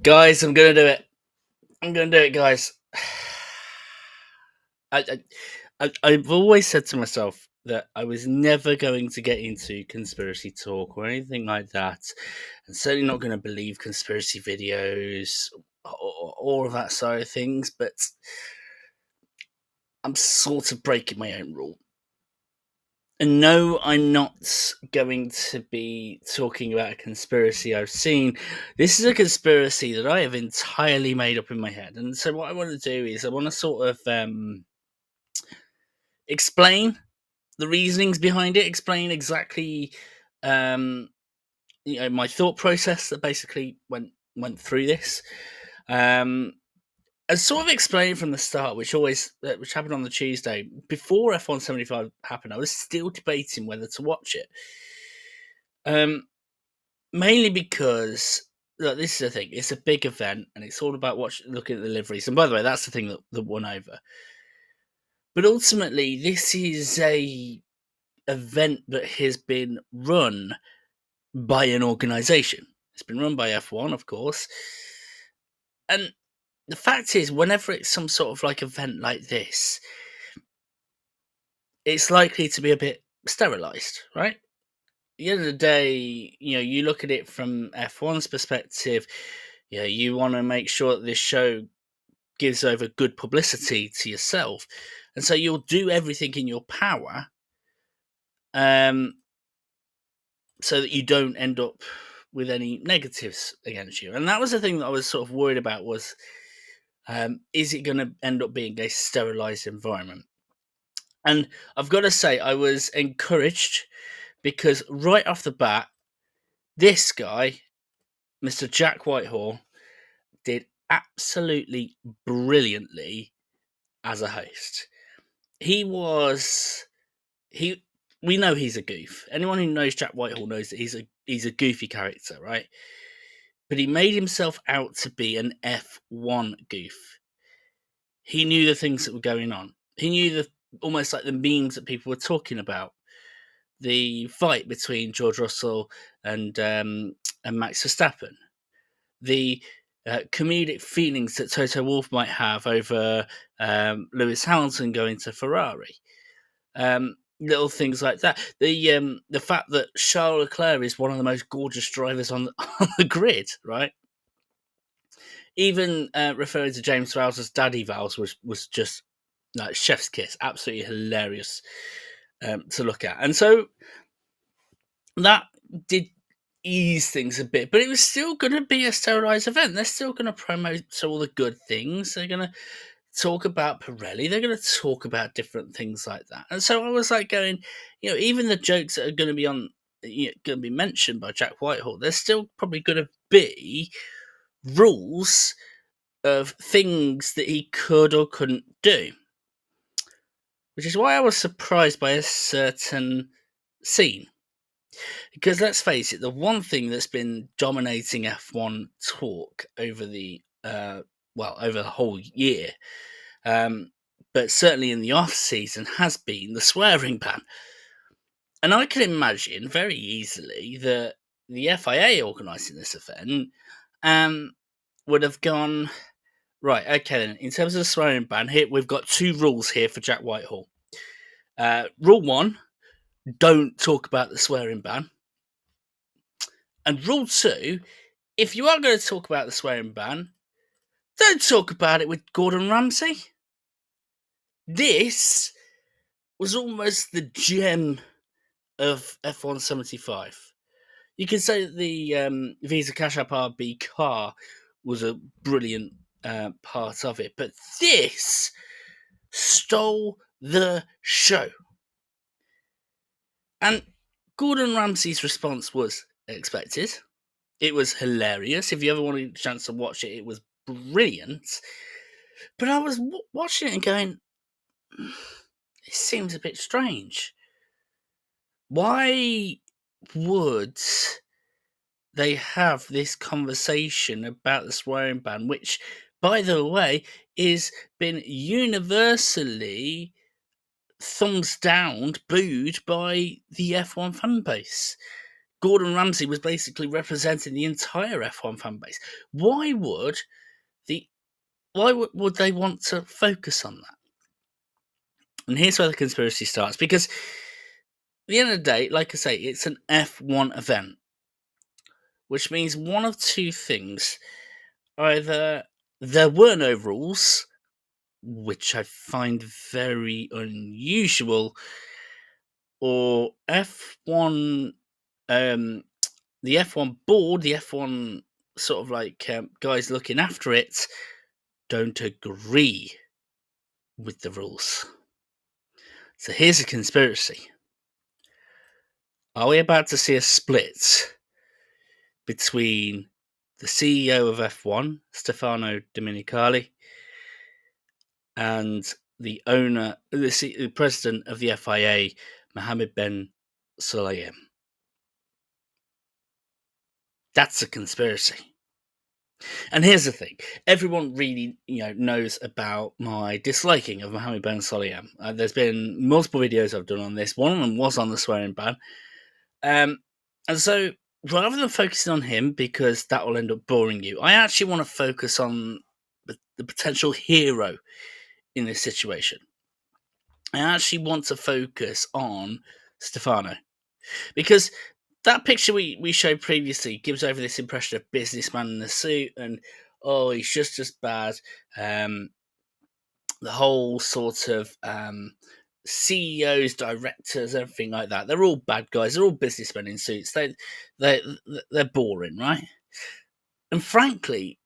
Guys, I'm gonna do it. I'm gonna do it, guys. I've always said to myself that I was never going to get into conspiracy talk or anything like that, and certainly not going to believe conspiracy videos or all of that side of things. But I'm sort of breaking my own rule. And no, I'm not going to be talking about a conspiracy I've seen. This is a conspiracy that I have entirely made up in my head. And so, what I want to do is, I want to sort of explain the reasonings behind it, explain exactly, um, my thought process that basically went through this. Um, and sort of explain from the start, which happened on the Tuesday before F175 happened. I was still debating whether to watch it. Mainly because, look, this is the thing. It's a big event, and it's all about looking at the liveries. And by the way, that's the thing that won over. But ultimately, this is a event that has been run by an organisation. It's been run by F1, of course. And the fact is, whenever it's some sort of like event like this, it's likely to be a bit sterilised, right? At the end of the day, you look at it from F1's perspective. You want to make sure that this show gives over good publicity to yourself, and so you'll do everything in your power, um, so that you don't end up with any negatives against you. And that was the thing that I was sort of worried about was, is it going to end up being a sterilised environment? And I've got to say, I was encouraged because right off the bat, this guy, Mr. Jack Whitehall, did absolutely brilliantly as a host. He was he. We know he's a goof. Anyone who knows Jack Whitehall knows that he's a goofy character, right? But he made himself out to be an F1 goof. He knew the things that were going on. He knew almost like the memes that people were talking about. The fight between George Russell and Max Verstappen. The comedic feelings that Toto Wolff might have over Lewis Hamilton going to Ferrari. Little things like that. The fact that Charles Leclerc is one of the most gorgeous drivers on on the grid, right? Even referring to James Vowles as Daddy Vowles was just like chef's kiss, absolutely hilarious to look at, and so that did ease things a bit, but it was still going to be a sterilised event. They're still going to promote all the good things. They're going to talk about Pirelli. They're going to talk about different things like that. And so I was like going, even the jokes that are going to be going to be mentioned by Jack Whitehall, there's still probably going to be rules of things that he could or couldn't do. Which is why I was surprised by a certain scene. Because let's face it, the one thing that's been dominating F1 talk over over the whole year, but certainly in the off season, has been the swearing ban. And I can imagine very easily that the FIA organising this event would have gone, right, okay then, in terms of the swearing ban, here we've got two rules here for Jack Whitehall. Rule 1, don't talk about the swearing ban. And rule 2, if you are going to talk about the swearing ban, don't talk about it with Gordon Ramsay. This was almost the gem of F175. You can say that the Visa Cash App RB car was a brilliant part of it, but this stole the show. And Gordon Ramsay's response was expected. It was hilarious. If you ever wanted a chance to watch it, it was brilliant. But I was watching it and going, it seems a bit strange. Why would they have this conversation about the swearing ban, which, by the way, is been universally thumbs down, booed by the F1 fan base? Gordon Ramsay was basically representing the entire F1 fan base. Why would would they want to focus on that? And here's where the conspiracy starts, because at the end of the day, like I say, it's an F1 event, which means one of two things. Either there were no rules, which I find very unusual, or F1, the F1 board, the F1 sort of like guys looking after it, don't agree with the rules. So here's a conspiracy. Are we about to see a split between the CEO of F1, Stefano Domenicali, and the president of the FIA, Mohammed bin Sulayem? That's a conspiracy. And here's the thing: everyone really, knows about my disliking of Mohammed bin Sulayem. There's been multiple videos I've done on this. One of them was on the swearing ban, and so rather than focusing on him, because that will end up boring you, I actually want to focus on the potential hero in this situation. I actually want to focus on Stefano, because that picture we showed previously gives over this impression of businessman in a suit, and he's just as bad. The whole sort of CEOs, directors, everything like that—they're all bad guys. They're all businessmen in suits. They're boring, right? And frankly,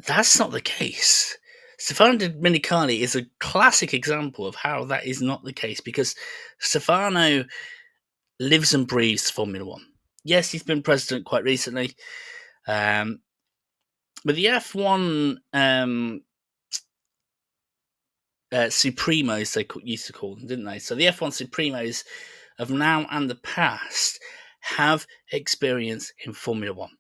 that's not the case. Stefano Domenicali is a classic example of how that is not the case, because Stefano lives and breathes Formula One. Yes, he's been president quite recently, but the F1 Supremos, they used to call them, didn't they? So the F1 Supremos of now and the past have experience in Formula One.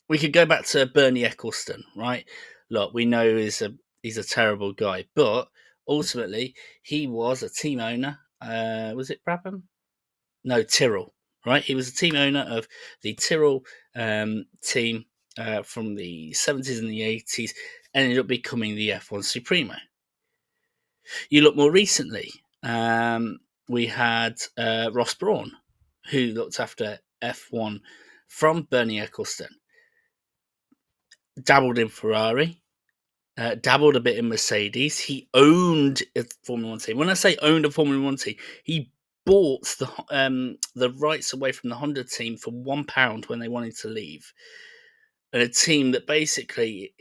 We could go back to Bernie Ecclestone, right? Look, we know he's a terrible guy, but ultimately he was a team owner. Was it Brabham? No, Tyrrell, right? He was a team owner of the Tyrrell team from the 70s and the 80s, ended up becoming the F1 Supremo. You look more recently, we had Ross Brawn, who looked after F1 from Bernie Ecclestone, dabbled in Ferrari, dabbled a bit in Mercedes. He owned a Formula One team. When I say owned a Formula One team, he bought the rights away from the Honda team for £1 when they wanted to leave. And a team that basically,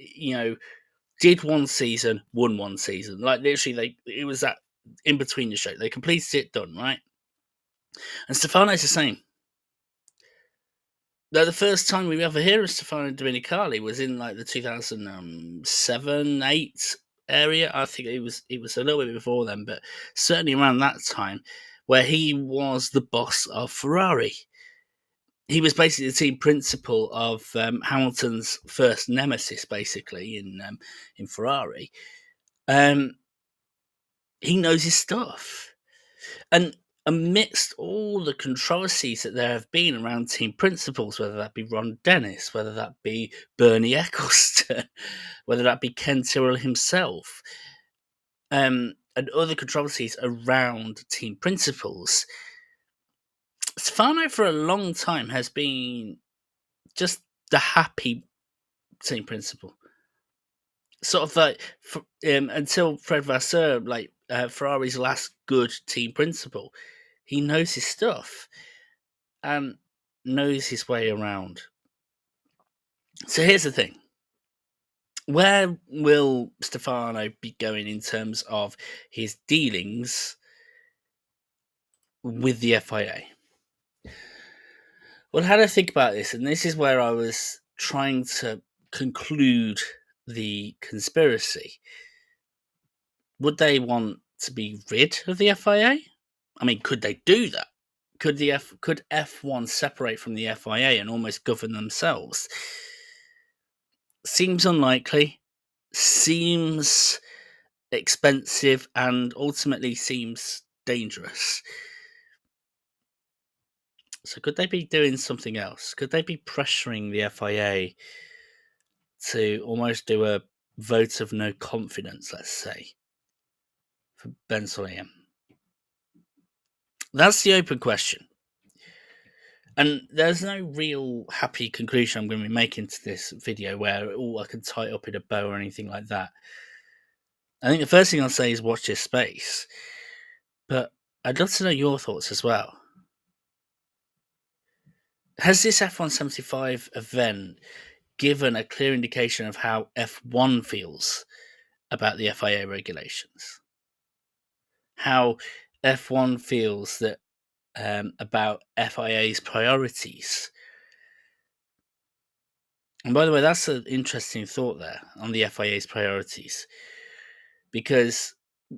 did one season, won one season. Like literally, it was that in between the show. They completed it, done, right? And Stefano's the same. Though the first time we ever hear of Stefano Domenicali was in like the 2007-8 area. I think it was a little bit before then, but certainly around that time, where he was the boss of Ferrari. He was basically the team principal of Hamilton's first nemesis, basically in Ferrari. He knows his stuff. And amidst all the controversies that there have been around team principals, whether that be Ron Dennis, whether that be Bernie Ecclestone, whether that be Ken Tyrrell himself, and other controversies around team principals, Stefano for a long time has been just the happy team principal. Sort of like until Fred Vasseur, like Ferrari's last good team principal, he knows his stuff and knows his way around. So here's the thing: where will Stefano be going in terms of his dealings with the FIA? Well, how do I think about this? And this is where I was trying to conclude the conspiracy. Would they want to be rid of the FIA? I mean, could they do that? Could F1 separate from the FIA and almost govern themselves? Seems unlikely. Seems expensive, and ultimately seems dangerous. So could they be doing something else? Could they be pressuring the FIA to almost do a vote of no confidence, let's say, for Ben Sulayem? That's the open question. And there's no real happy conclusion I'm going to be making to this video where I can tie it up in a bow or anything like that. I think the first thing I'll say is watch this space. But I'd love to know your thoughts as well. Has this F175 event given a clear indication of how F1 feels about the FIA regulations? How F1 feels that about FIA's priorities? And by the way, that's an interesting thought there on the FIA's priorities, because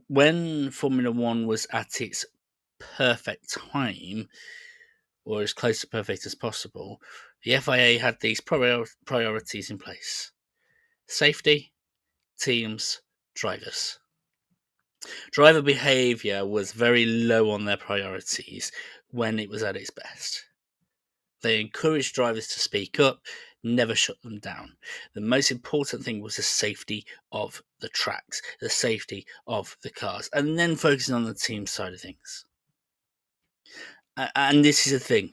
when Formula One was at its perfect time, or as close to perfect as possible, the FIA had these priorities in place: safety, teams, drivers. Driver behaviour was very low on their priorities when it was at its best. They encouraged drivers to speak up, never shut them down. The most important thing was the safety of the tracks, the safety of the cars, and then focusing on the team side of things. And this is the thing.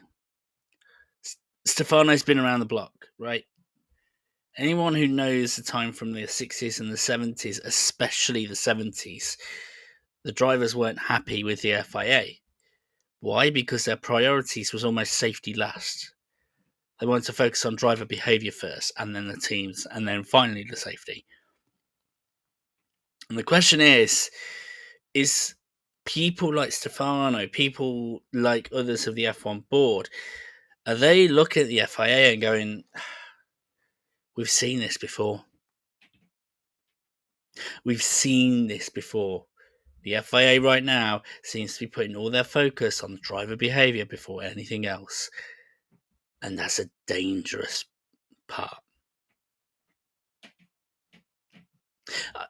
Stefano's been around the block, right? Anyone who knows the time from the 60s and the 70s, especially the 70s, the drivers weren't happy with the FIA. Why? Because their priorities was almost safety last. They wanted to focus on driver behaviour first, and then the teams, and then finally the safety. And the question is people like Stefano, people like others of the F1 board, are they looking at the FIA and going, we've seen this before. We've seen this before. The FIA right now seems to be putting all their focus on driver behaviour before anything else. And that's a dangerous part.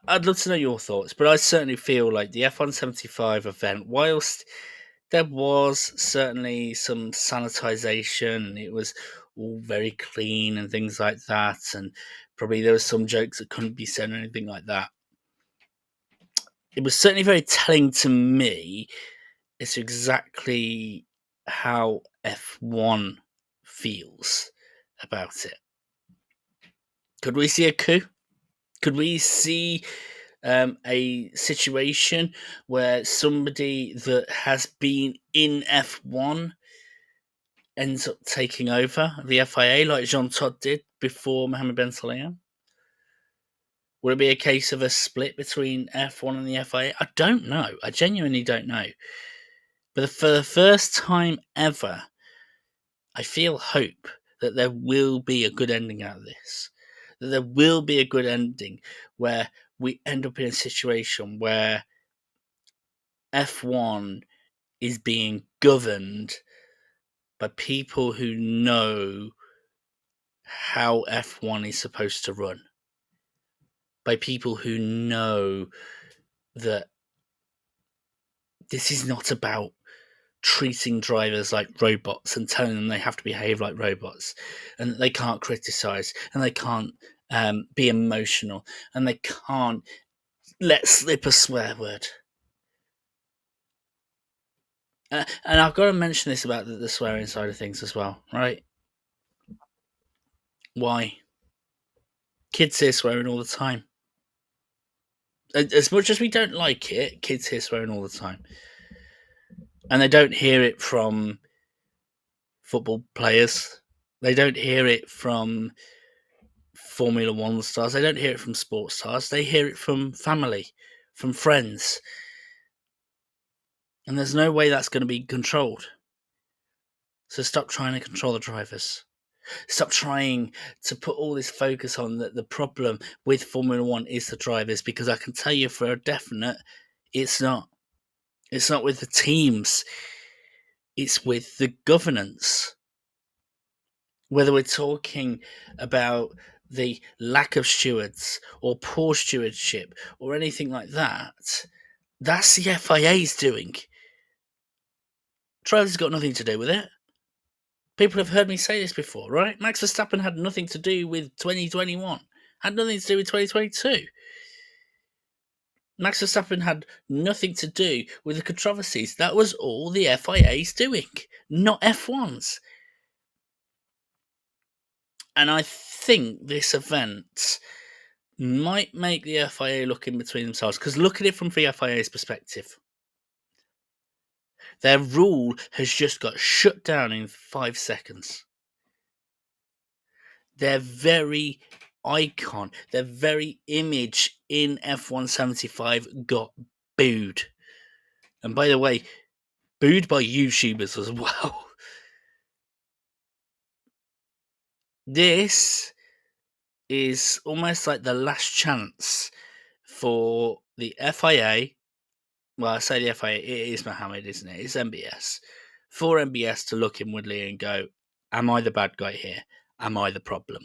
I'd love to know your thoughts, but I certainly feel like the F175 event, whilst there was certainly some sanitisation, it was all very clean and things like that, and probably there were some jokes that couldn't be said or anything like that. It was certainly very telling to me as to exactly how F1 feels about it. Could we see a coup? Could we see a situation where somebody that has been in F1 ends up taking over the FIA like Jean Todt did before Mohammed Ben Sulayem? Would it be a case of a split between F1 and the FIA? I don't know. I genuinely don't know. But for the first time ever, I feel hope that there will be a good ending out of this. That there will be a good ending where we end up in a situation where F1 is being governed by people who know how F1 is supposed to run, by people who know that this is not about treating drivers like robots and telling them they have to behave like robots, and that they can't criticize, and they can't be emotional, and they can't let slip a swear word. And I've got to mention this about the swearing side of things as well, right? Why? Kids hear swearing all the time. As much as we don't like it, kids hear swearing all the time. And they don't hear it from football players. They don't hear it from Formula One stars. They don't hear it from sports stars. They hear it from family, from friends. And there's no way that's going to be controlled. So stop trying to control the drivers. Stop trying to put all this focus on that the problem with Formula One is the drivers, because I can tell you for a definite, it's not. It's not with the teams. It's with the governance. Whether we're talking about the lack of stewards or poor stewardship or anything like that, that's the FIA's doing. Drivers got nothing to do with it. People have heard me say this before, right? Max Verstappen had nothing to do with 2021, had nothing to do with 2022. Max Verstappen had nothing to do with the controversies. That was all the FIA's doing, not F1's. And I think this event might make the FIA look in between themselves, because look at it from the FIA's perspective. Their rule has just got shut down in 5 seconds. Their very icon, their very image in F175 got booed. And by the way, booed by YouTubers as well. This is almost like the last chance for the FIA. Well, I say the FIA, it is Mohammed, isn't it? It's MBS. For MBS to look inwardly and go, am I the bad guy here? Am I the problem?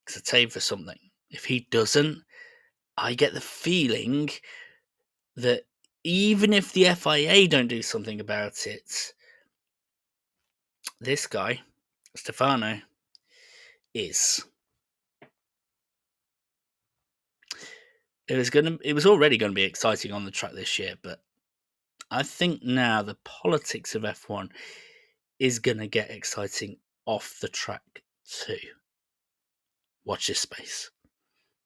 Because I tell you for something, if he doesn't, I get the feeling that even if the FIA don't do something about it, this guy, Stefano, is. It was already going to be exciting on the track this year, but I think now the politics of F1 is going to get exciting off the track too. Watch this space.